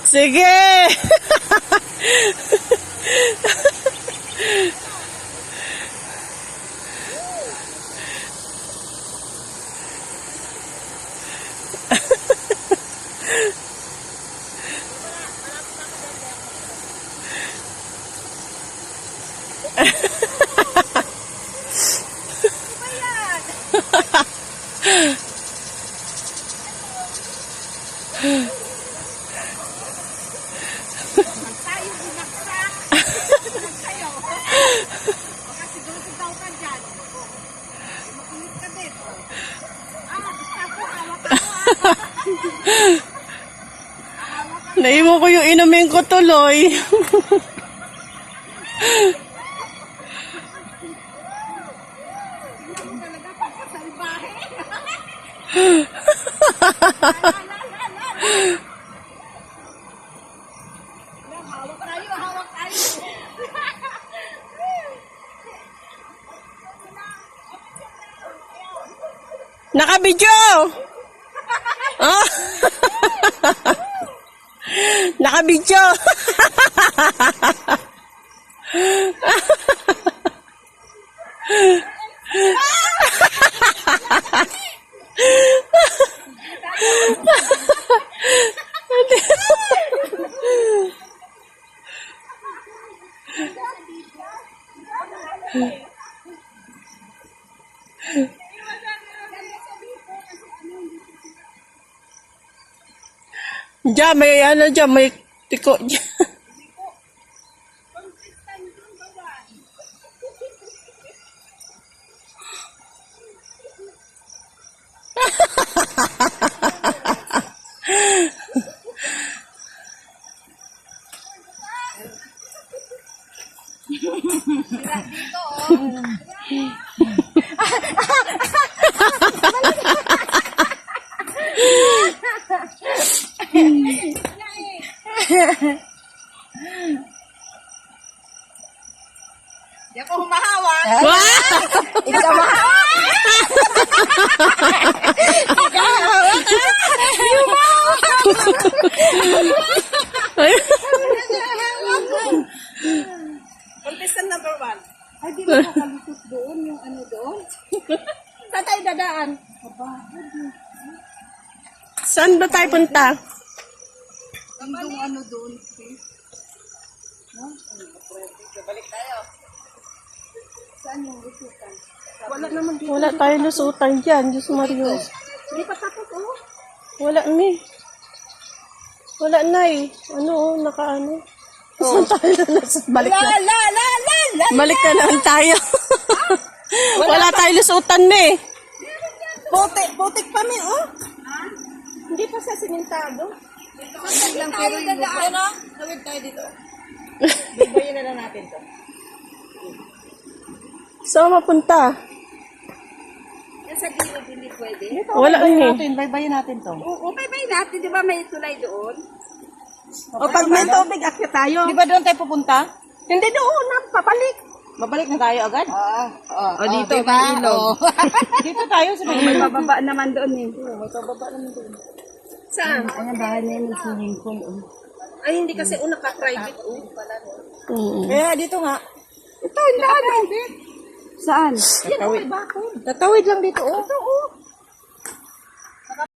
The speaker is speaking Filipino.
Sige! Naiwan ko yung inumin ko tuloy. Nakabidyo! Oh! Nakabidyo! Diyan, may ano dyan, may tiko dyan. Di ako humahawak. Ikaw mahawak! Ikaw hawak. Contestant number 1. Ay, di mo nakalitos doon, yung ano doon. Saan tayo dadaan? Saan ba tayo punta? Yung ano doon. Balik tayo. Saan yung lusutan? Wala naman dito. Wala tayo lusutan dyan, Diyos Mario. Hindi pa tapos, oh. Wala ni. Wala na eh. Ano oh, nakaano. Saan tayo na? Balik na. La. Balik na lang tayo. Wala tayo lusutan na eh. Putik pa mi, oh. Hindi pa sa simentado. Putik lang pero yung lupa. Ano? Tawid tayo dito. Bibayin na lang natin to. Saan mapunta? Yan sa gilid, hindi pwede. Wala ni. Baybayin natin to. Oo, baybayin natin. Di ba may tulay doon? O pag may tubig, akyat tayo. Di ba doon tayo pupunta? Hindi doon, papalik. Babalik na tayo agad? O dito, diba? may ilog. Dito tayo sa May bababa naman doon eh. may pababa naman doon. Saan? Ang bahay na yung swimming pool. Ay, hindi kasi una ka-private. Kaya dito nga. Ito, hindi private. Saan? Yan, may bakod. Tatawid lang dito, oh. Ito, oh.